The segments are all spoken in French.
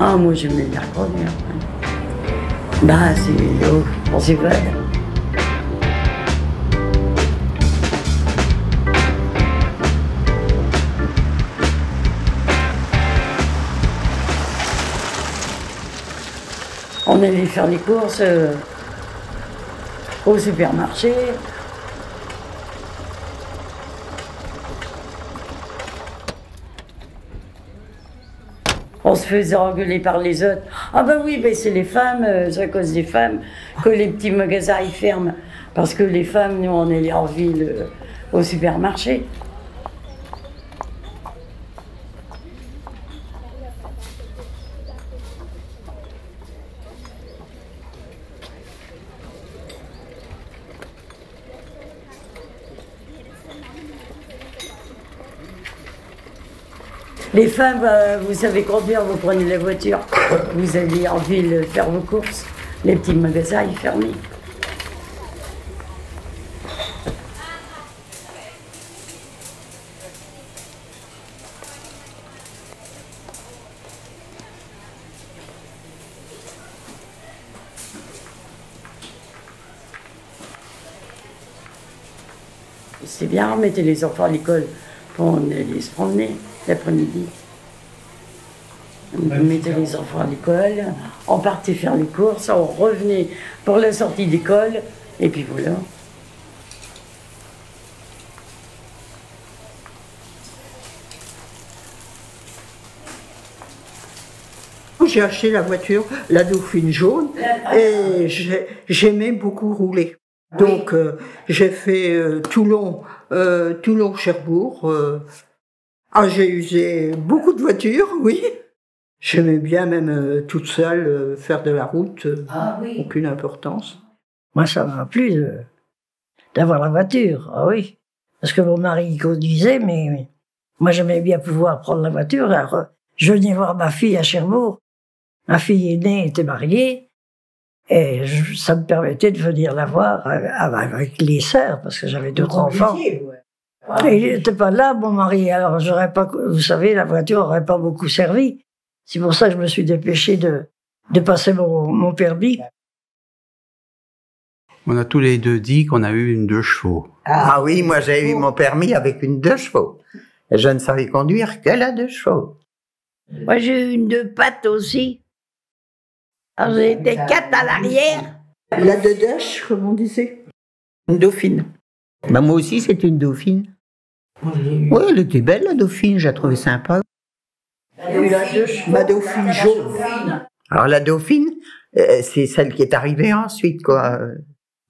Ah, moi j'aimais bien conduire. Bah, on s'évade. On allait faire les courses au supermarché. On se faisait engueuler par les autres. Ah ben oui, ben c'est les femmes, c'est à cause des femmes que les petits magasins ils ferment. Parce que les femmes, nous, on allait en ville au supermarché. Les femmes, vous savez conduire, vous prenez la voiture, vous allez en ville faire vos courses, les petits magasins, ils fermaient. C'est bien, on mettait les enfants à l'école, on allait se promener l'après-midi. On mettait les enfants à l'école, on partait faire les courses, on revenait pour la sortie d'école, et puis voilà. J'ai acheté la voiture, la Dauphine jaune, et j'aimais beaucoup rouler. Donc j'ai fait Toulon-Cherbourg. J'ai usé beaucoup de voitures, oui. J'aimais bien même toute seule faire de la route, aucune importance. Moi, ça m'a plu d'avoir la voiture, ah oui. Parce que mon mari conduisait, mais moi j'aimais bien pouvoir prendre la voiture. Alors, je venais voir ma fille à Cherbourg. Ma fille aînée était mariée. Et ça me permettait de venir la voir avec les sœurs, parce que j'avais d'autres enfants. Et il n'était pas là, mon mari. Alors, vous savez, la voiture n'aurait pas beaucoup servi. C'est pour ça que je me suis dépêché de passer mon permis. On a tous les deux dit qu'on a eu une 2 chevaux. Ah oui, moi j'ai eu mon permis avec une 2 chevaux. Et je ne savais conduire que la 2 chevaux. Moi j'ai eu une 2 pattes aussi. Alors j'ai été 4 à l'arrière. La Dedeche, comme on disait. Une Dauphine. Bah, moi aussi c'est une Dauphine. Oui, elle était belle la Dauphine, j'ai trouvé sympa. Ma Dauphine jaune. Alors la Dauphine, c'est celle qui est arrivée ensuite, quoi.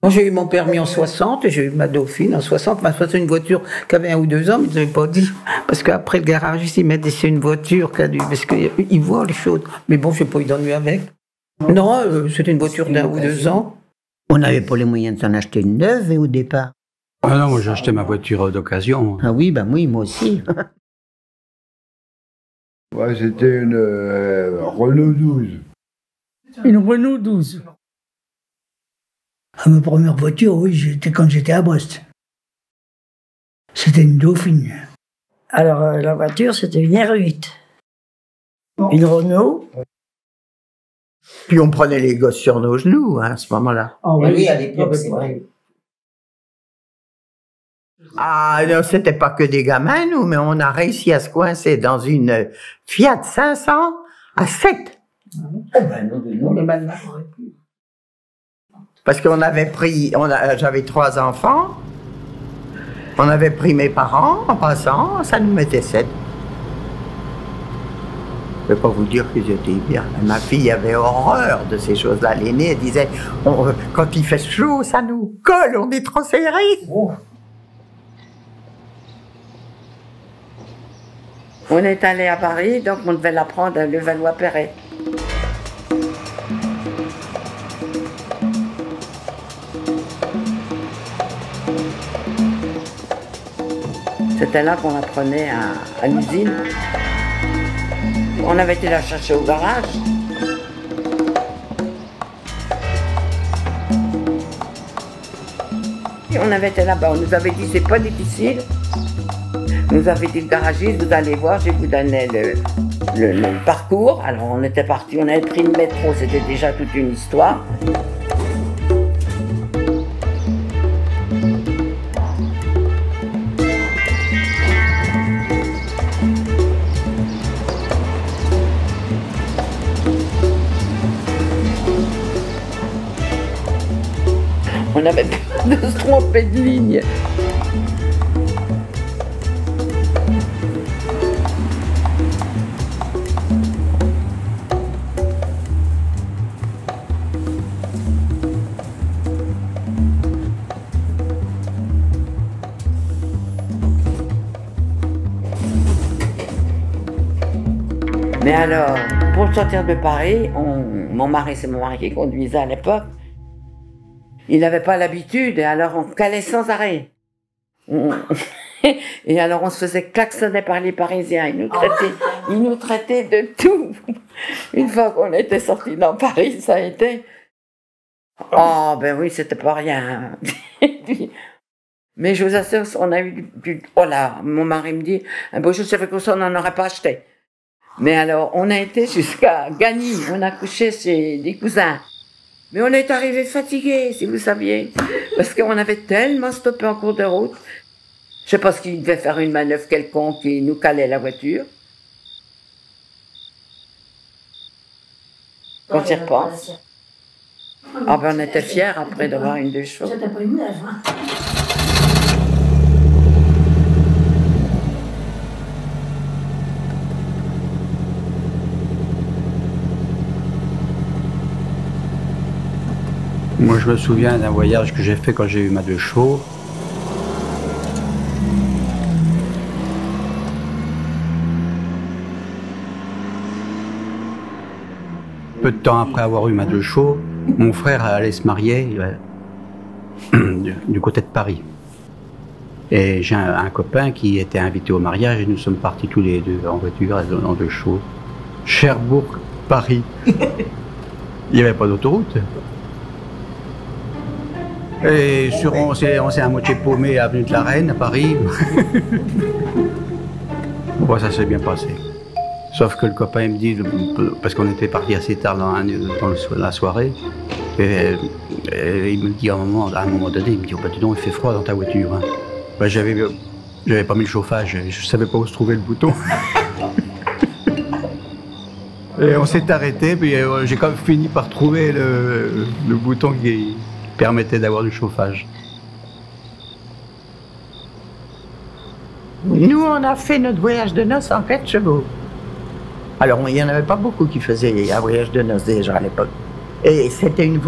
Moi, j'ai eu mon permis en 60 et j'ai eu ma Dauphine en 60. C'est une voiture qui avait 1 ou 2 ans, mais ils n'avaient pas dit. Parce qu'après le garage, ils mettent c'est une voiture qui a dû. Parce qu'ils voient les choses. Mais bon, je n'ai pas eu d'ennui avec. Non, c'était une voiture d'1 ou 2 ans. On n'avait pas les moyens de s'en acheter une neuve au départ. Ah non, moi j'ai acheté ma voiture d'occasion. Ah oui, bah oui, moi aussi. Ouais, c'était une Renault 12. Une Renault 12. Ma première voiture, oui, quand j'étais à Brest. C'était une Dauphine. Alors, la voiture, c'était une R8. Une Renault. Puis on prenait les gosses sur nos genoux, hein, à ce moment-là. Oh, oui, à l'époque, c'est vrai. Ah non, c'était pas que des gamins, nous, mais on a réussi à se coincer dans une Fiat 500 à 7. Parce qu'on avait pris, j'avais 3 enfants, on avait pris mes parents en passant, ça nous mettait 7. Je ne vais pas vous dire qu'ils étaient bien. Ma fille avait horreur de ces choses-là. L'aînée, elle disait, quand il fait chaud, ça nous colle, on est trop serrés. Oh. On est allé à Paris, donc on devait la prendre à Levallois-Perret. C'était là qu'on la prenait à l'usine. On avait été la chercher au garage. Et on avait été là-bas, on nous avait dit c'est pas difficile. Nous avait dit le garagiste, vous allez voir, je vais vous donner le parcours. Alors on était parti, on avait pris le métro, c'était déjà toute une histoire. On avait peur de se tromper de ligne. Mais alors, pour sortir de Paris, mon mari, c'est mon mari qui conduisait à l'époque, il n'avait pas l'habitude, et alors on calait sans arrêt. Et alors on se faisait klaxonner par les Parisiens, ils nous traitaient de tout. Une fois qu'on était sortis dans Paris, ça a été... Oh ben oui, c'était pas rien. Mais je vous assure, on a eu du... Oh là, mon mari me dit, bon, je savais que ça, on n'en aurait pas acheté. Mais alors, on a été jusqu'à Gagny, on a couché chez des cousins. Mais on est arrivé fatigués, si vous saviez, parce qu'on avait tellement stoppé en cours de route. Je sais pas ce qu'il devait faire une manœuvre quelconque qui nous calait la voiture. Quand j'y repense. Ah ben on était fiers après d'avoir une 2 chevaux. C'était pas une neuve, hein. Moi, je me souviens d'un voyage que j'ai fait quand j'ai eu ma 2 chevaux. Peu de temps après avoir eu ma 2 chevaux, mon frère allait se marier du côté de Paris. Et j'ai un copain qui était invité au mariage et nous sommes partis tous les deux en voiture, en 2 chevaux. Cherbourg, Paris. Il n'y avait pas d'autoroute. Et on s'est à moitié paumé à avenue de la Reine, à Paris. Bon, ça s'est bien passé. Sauf que le copain il me dit, parce qu'on était parti assez tard dans la soirée, et il me dit à un moment donné, il me dit, oh, bah, dis donc, il fait froid dans ta voiture. Hein. Bah, j'avais pas mis le chauffage, je savais pas où se trouvait le bouton. Et on s'est arrêté, puis j'ai quand même fini par trouver le bouton qui permettait d'avoir du chauffage. Nous, on a fait notre voyage de noces en 4 chevaux. Alors, il n'y en avait pas beaucoup qui faisaient un voyage de noces déjà à l'époque. Et c'était une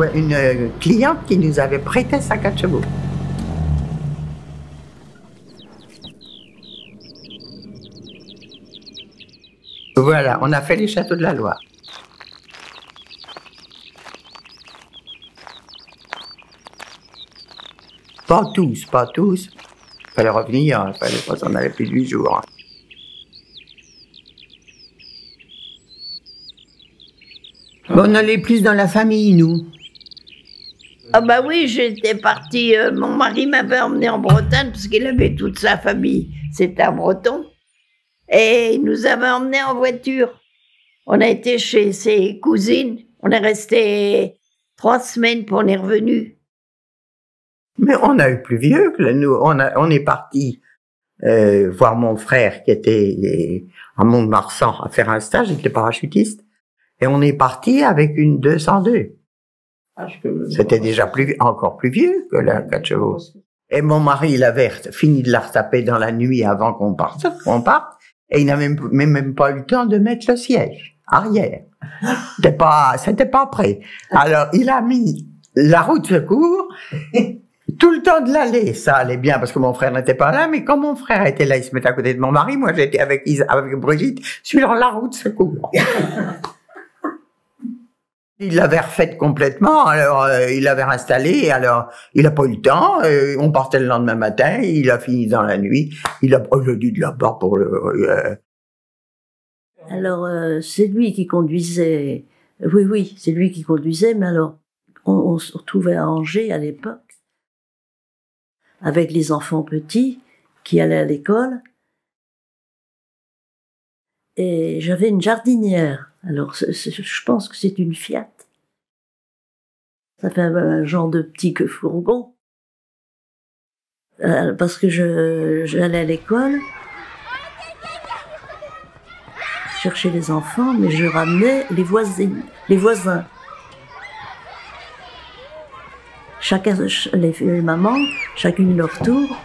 cliente qui nous avait prêté sa 4 chevaux. Voilà, on a fait les châteaux de la Loire. Pas tous, pas tous. Il fallait revenir, il fallait pas s'en aller plus de 8 jours. On allait plus dans la famille, nous. Ah bah oui, j'étais partie, mon mari m'avait emmené en Bretagne parce qu'il avait toute sa famille, c'était un Breton. Et il nous avait emmenés en voiture. On a été chez ses cousines, on est resté 3 semaines pour on est revenu. Mais on a eu plus vieux que nous. On est parti voir mon frère qui était à Mont-de-Marsan à faire un stage, il était parachutiste. Et on est parti avec une 202. C'était déjà encore plus vieux que la 4 chevaux. Et mon mari, il avait fini de la retaper dans la nuit avant qu'on parte. Et il n'a même pas eu le temps de mettre le siège arrière. C'était pas prêt. Alors, il a mis la roue de secours. Tout le temps de l'aller, ça allait bien parce que mon frère n'était pas là, mais quand mon frère était là, il se mettait à côté de mon mari, moi j'étais avec Brigitte sur la roue de secours. Il l'avait refaite complètement, alors il l'avait installée, alors il n'a pas eu le temps, on partait le lendemain matin, il a fini dans la nuit, il a dit de là-bas pour le... Alors, c'est lui qui conduisait, oui, c'est lui qui conduisait, mais alors, on se retrouvait à Angers à l'époque, avec les enfants petits qui allaient à l'école, et j'avais une jardinière. Alors, je pense que c'est une Fiat. Ça fait un genre de petit fourgon. Parce que j'allais à l'école, chercher les enfants, mais je ramenais les voisins. Chacun, les mamans, chacune leur tour,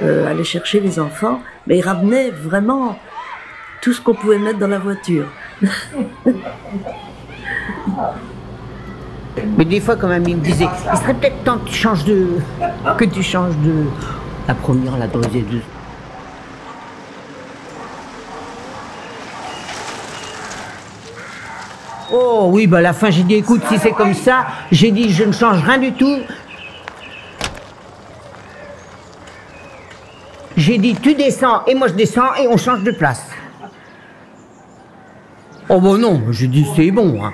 allaient chercher les enfants, mais ils ramenaient vraiment tout ce qu'on pouvait mettre dans la voiture. Mais des fois, quand même, il me disait, il serait peut-être temps que tu changes de... La première, la deuxième. Oh oui, bah à la fin, j'ai dit, écoute, si c'est comme ça, j'ai dit, je ne change rien du tout. J'ai dit, tu descends et moi je descends et on change de place. Oh bah non, j'ai dit, c'est bon, hein.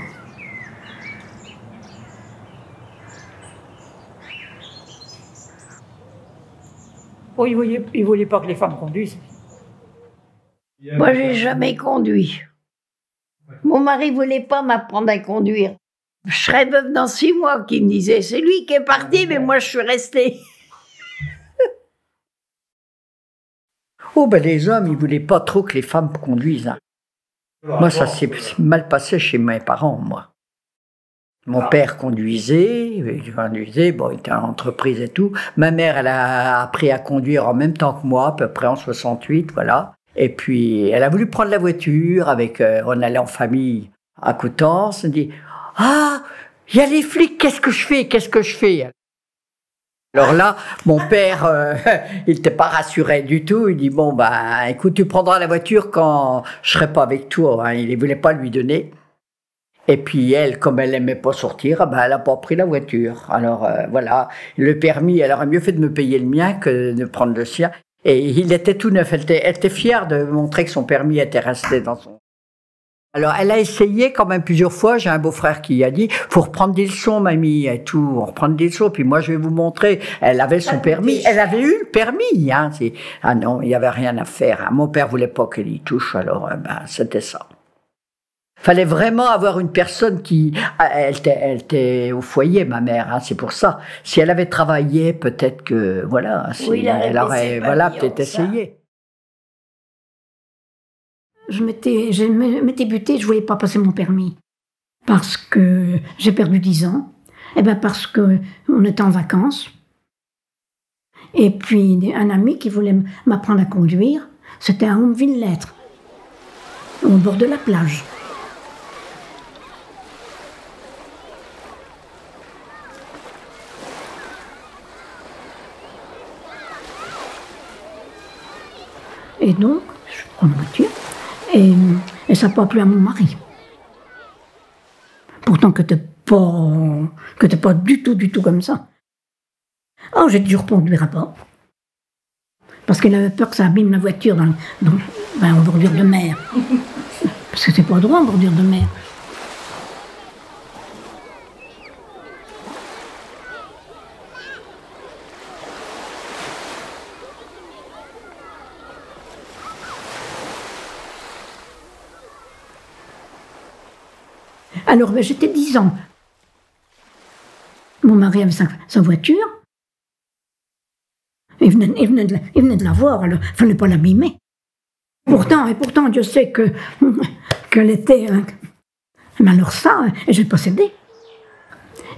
Oh, il voulait pas que les femmes conduisent. Moi, j'ai jamais conduit. Mon mari voulait pas m'apprendre à conduire. Je serais veuve dans 6 mois, qui me disait. C'est lui qui est parti, mais moi, je suis restée. Oh, ben les hommes, ils voulaient pas trop que les femmes conduisent. Hein. Moi, ça s'est mal passé chez mes parents, moi. Mon père conduisait, bon, il était en entreprise et tout. Ma mère, elle a appris à conduire en même temps que moi, à peu près en 68, voilà. Et puis, elle a voulu prendre la voiture avec, on allait en famille à Coutances, on dit, ah, il y a les flics, qu'est-ce que je fais? Alors là, mon père, il n'était pas rassuré du tout. Il dit, bon, bah, écoute, tu prendras la voiture quand je serai pas avec toi. Hein. Il ne voulait pas lui donner. Et puis elle, comme elle n'aimait pas sortir, ben, elle n'a pas pris la voiture. Alors voilà, le permis, elle aurait mieux fait de me payer le mien que de prendre le sien. Et il était tout neuf, elle était fière de montrer que son permis était resté dans son... Alors elle a essayé quand même plusieurs fois, j'ai un beau-frère qui a dit « faut reprendre des leçons mamie et tout, on reprend des leçons, puis moi je vais vous montrer ». Elle avait son permis, elle avait eu le permis. Hein, ah non, il n'y avait rien à faire, hein. Mon père voulait pas qu'elle y touche, alors ben, c'était ça. Fallait vraiment avoir une personne qui... Elle était au foyer, ma mère, hein, c'est pour ça. Si elle avait travaillé, peut-être que... Voilà, oui, elle aurait peut-être essayé. Je m'étais butée, je ne voulais pas passer mon permis. Parce que j'ai perdu 10 ans. Et ben parce qu'on était en vacances. Et puis un ami qui voulait m'apprendre à conduire, c'était à Hommeville-Lettres, au bord de la plage. Et donc, je prends la voiture, et ça n'a pas plu à mon mari. Pourtant que t'es pas du tout comme ça. Oh, j'ai dû reconduire à bord. Parce qu'il avait peur que ça abîme la voiture en bordure de mer. Parce que c'est pas droit en bordure de mer. Alors, ben, j'étais 10 ans. Mon mari avait sa voiture. Il venait de la voir, alors il ne fallait pas l'abîmer. Pourtant, Dieu sait qu'elle était... mais alors ça, j'ai pas cédé.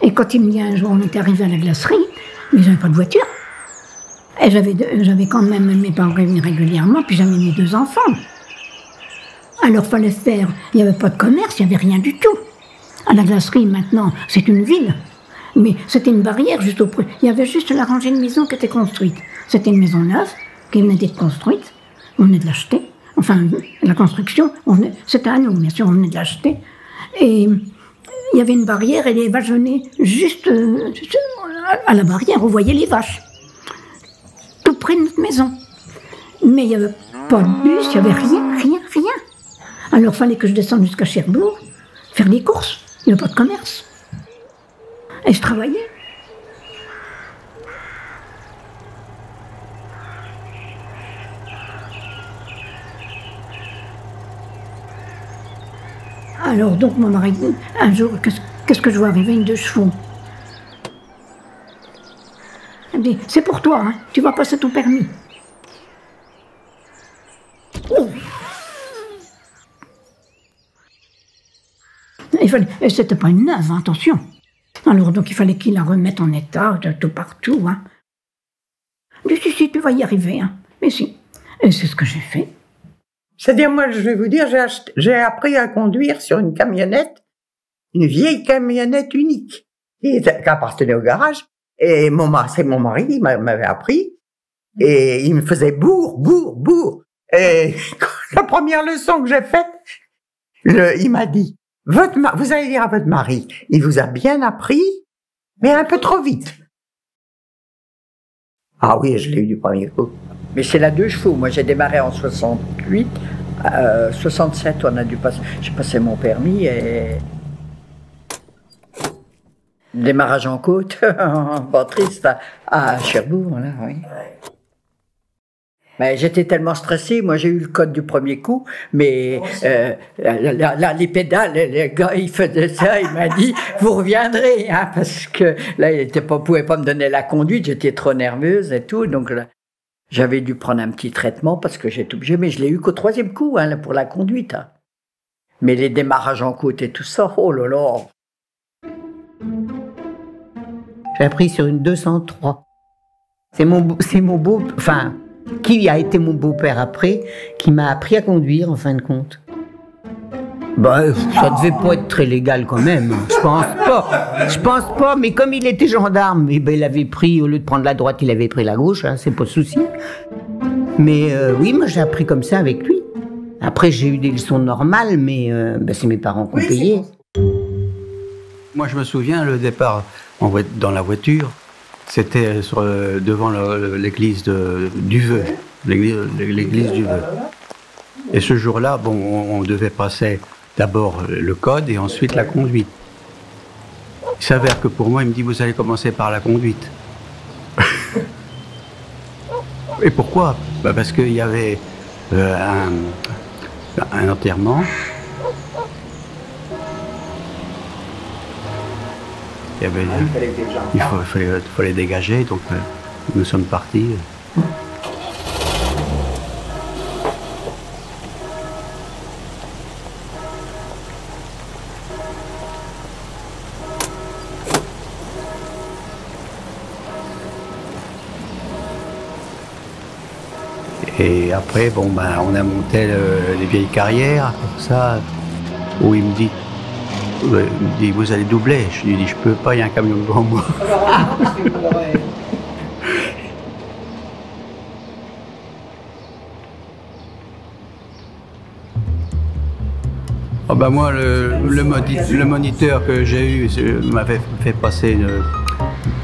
Et quand il me dit un jour, on était arrivé à la glacerie, mais j'avais pas de voiture. Et j'avais quand même mes parents qui venaient régulièrement, puis j'avais mes 2 enfants. Alors fallait faire, il n'y avait pas de commerce, il n'y avait rien du tout. À la glacerie, maintenant, c'est une ville. Mais c'était une barrière juste auprès. Il y avait juste la rangée de maisons qui était construite. C'était une maison neuve qui venait d'être construite. On venait de l'acheter. Enfin, la construction, c'était à nous, bien sûr, on venait de l'acheter. Et il y avait une barrière et les vaches venaient juste à la barrière. On voyait les vaches. Tout près de notre maison. Mais il n'y avait pas de bus, il n'y avait rien. Alors il fallait que je descende jusqu'à Cherbourg, faire des courses. Il n'y avait pas de commerce. Et je travaillais. Alors donc mon mari, un jour, qu'est-ce que je vois arriver, une 2 chevaux. Elle me dit, c'est pour toi, hein, tu vas passer ton permis. Oh. Et c'était pas une neuve, hein, attention. Alors donc il fallait qu'il la remette en état, de tout partout. Hein. Je dis, si, tu vas y arriver. Hein. Mais si. Et c'est ce que j'ai fait. C'est-à-dire, moi, je vais vous dire, j'ai appris à conduire sur une camionnette, une vieille camionnette unique, qui appartenait au garage. Et c'est mon mari qui m'avait appris. Et il me faisait bourre, bourre, bourre. Et la première leçon que j'ai faite, il m'a dit, vous allez dire à votre mari, il vous a bien appris, mais un peu trop vite. Ah oui, je l'ai eu du premier coup. Mais c'est la 2 chevaux. Moi, j'ai démarré en 68. 67, j'ai passé mon permis et... Démarrage en côte, pas triste, à Cherbourg, voilà, oui. Mais j'étais tellement stressé, moi j'ai eu le code du premier coup, mais les pédales, les gars, ils faisaient ça, il m'a dit, vous reviendrez, hein, parce que là, il pouvait pas me donner la conduite, j'étais trop nerveuse et tout, donc là, j'avais dû prendre un petit traitement parce que j'étais obligé, mais je l'ai eu qu'au 3e coup, hein, pour la conduite. Hein. Mais les démarrages en côte et tout ça, oh là là. J'ai appris sur une 203. C'est mon beau, enfin, qui a été mon beau-père après, qui m'a appris à conduire en fin de compte. Bah, ça devait pas être très légal quand même. Je pense pas, mais comme il était gendarme, eh ben, il avait pris, au lieu de prendre la droite, il avait pris la gauche, hein, c'est pas de souci. Mais oui, moi j'ai appris comme ça avec lui. Après, j'ai eu des leçons normales, mais ben, c'est mes parents qui ont payé. Moi, je me souviens, le départ dans la voiture, c'était devant l'église du Vœu, l'église du Vœu. Et ce jour-là, bon, on devait passer d'abord le code et ensuite la conduite. Il s'avère que pour moi, il me dit, vous allez commencer par la conduite. Et pourquoi? Bah parce qu'il y avait un enterrement. Il fallait dégager, donc nous sommes partis. Et après, bon, ben, on a monté les vieilles carrières, comme ça, où il me dit, vous allez doubler. Je lui dis, je peux pas, il y a un camion devant moi. Oh ben moi, le moniteur que j'ai eu m'avait fait passer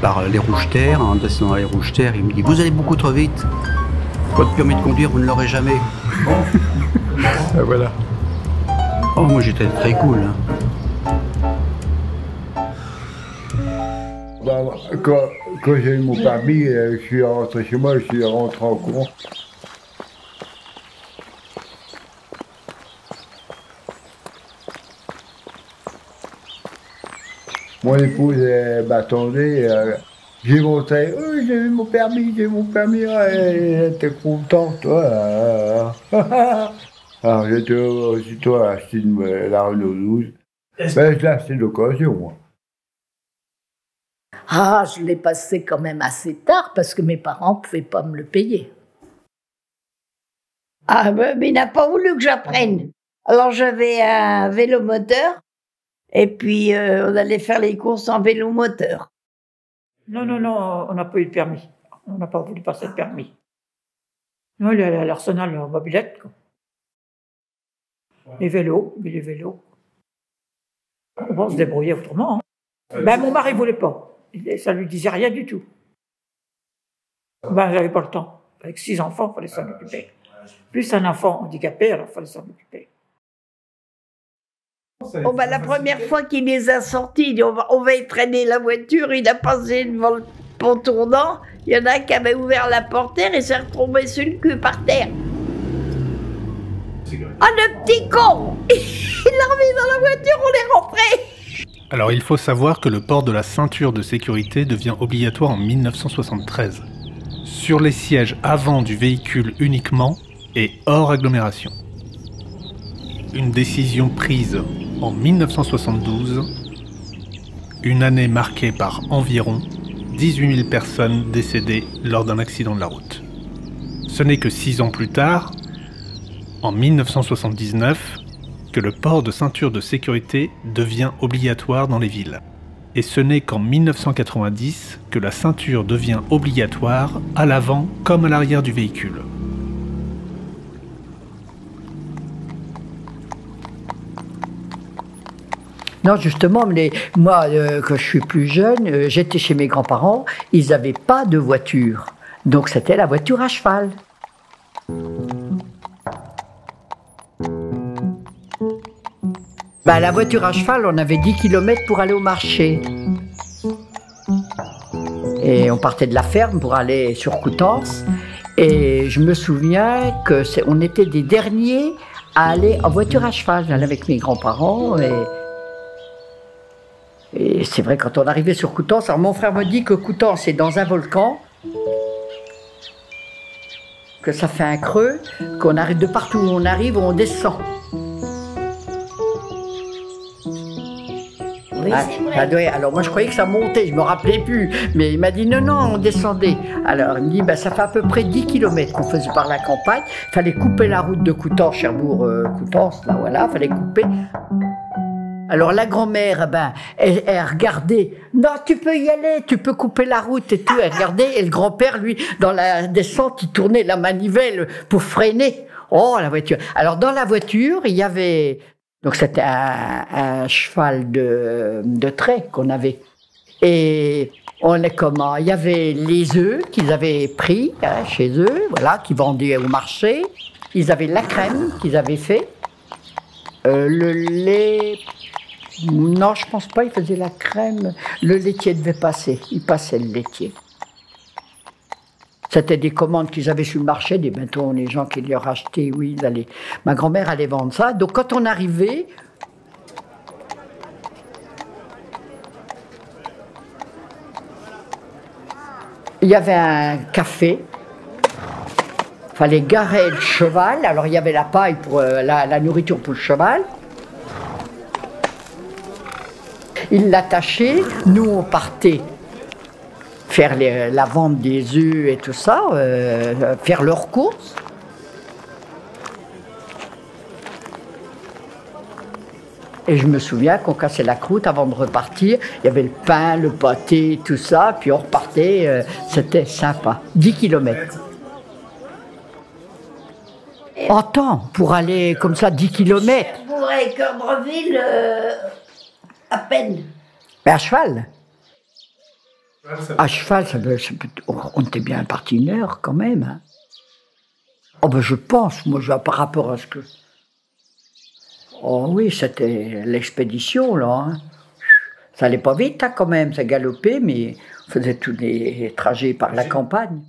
par les rouges-terres. En descendant les rouges-terres, il me dit, vous allez beaucoup trop vite. Votre permis de conduire, vous ne l'aurez jamais. Et voilà. Oh, moi j'étais très cool. Hein. Quand j'ai eu mon permis, je suis rentré chez moi, je suis rentré en courant. Mon épouse m'attendait. J'ai monté, j'ai eu mon permis, elle était contente, toi. Alors j'étais aussitôt à acheter la Renault 12. Ben, je l'ai acheté d'occasion, moi. Ah, je l'ai passé quand même assez tard parce que mes parents ne pouvaient pas me le payer. Ah, mais il n'a pas voulu que j'apprenne. Alors j'avais un vélomoteur et puis on allait faire les courses en vélomoteur. Non, on n'a pas eu le permis. On n'a pas voulu passer le permis. Non, il est à l'Arsenal en mobilette. Quoi. Les vélos. On va se débrouiller autrement. Hein. Ben, mon mari ne voulait pas. Ça ne lui disait rien du tout. Ben, j'avais pas le temps. Avec 6 enfants, il fallait s'en occuper. Plus un enfant handicapé, alors il fallait s'en occuper. Oh ben, la première fois qu'il les a sortis, il dit on va y traîner la voiture, il a passé devant le pont tournant, il y en a un qui avait ouvert la portière et s'est retrouvé sur le cul par terre. Ah, le petit con! Il l'a remis dans la Alors il faut savoir que le port de la ceinture de sécurité devient obligatoire en 1973. Sur les sièges avant du véhicule uniquement et hors agglomération. Une décision prise en 1972, une année marquée par environ 18 000 personnes décédées lors d'un accident de la route. Ce n'est que 6 ans plus tard, en 1979, que le port de ceinture de sécurité devient obligatoire dans les villes. Et ce n'est qu'en 1990 que la ceinture devient obligatoire à l'avant comme à l'arrière du véhicule. Non, justement, moi, quand je suis plus jeune, j'étais chez mes grands-parents, ils n'avaient pas de voiture. Donc c'était la voiture à cheval. La voiture à cheval, on avait 10 km pour aller au marché. Et on partait de la ferme pour aller sur Coutances. Et je me souviens qu'on était des derniers à aller en voiture à cheval. J'allais avec mes grands-parents et c'est vrai, quand on arrivait sur Coutances, alors mon frère me dit que Coutances est dans un volcan, que ça fait un creux, qu'on arrive de partout où on arrive, on descend. Oui, c'est vrai. Alors moi je croyais que ça montait, je me rappelais plus, mais il m'a dit non, on descendait. Alors il me dit ça fait à peu près 10 km qu'on faisait par la campagne, il fallait couper la route de Coutances, Cherbourg, Coutances, là voilà, il fallait couper. Alors la grand-mère, elle regardait, non tu peux y aller, tu peux couper la route et tout, elle regardait, et le grand-père lui, dans la descente, il tournait la manivelle pour freiner. Oh la voiture. Alors dans la voiture, il y avait... Donc c'était un cheval de trait qu'on avait. Et il y avait les œufs qu'ils avaient pris chez eux, voilà, qu'ils vendaient au marché. Ils avaient la crème qu'ils avaient fait. Le lait, non je pense pas, ils faisaient la crème. Le laitier devait passer, il passait le laitier. C'était des commandes qu'ils avaient sur le marché, des bâtons, les gens qui les rachetaient, oui, ils allaient. Ma grand-mère allait vendre ça. Donc quand on arrivait, il y avait un café. Il fallait garer le cheval. Alors il y avait la paille pour la nourriture pour le cheval. Ils l'attachaient. Nous, on partait faire la vente des œufs et tout ça, faire leurs courses. Et je me souviens qu'on cassait la croûte avant de repartir. Il y avait le pain, le pâté, tout ça, puis on repartait, c'était sympa. 10 km. En temps, pour aller comme ça 10 km. Cherbourg et Cobreville, à peine. Mais à cheval. À cheval, on était bien parti 1 heure quand même. Hein. Oh ben je pense, moi par rapport à ce que... Oh oui, c'était l'expédition là. Hein. Ça allait pas vite hein, quand même, ça galopait, mais on faisait tous les trajets par la campagne.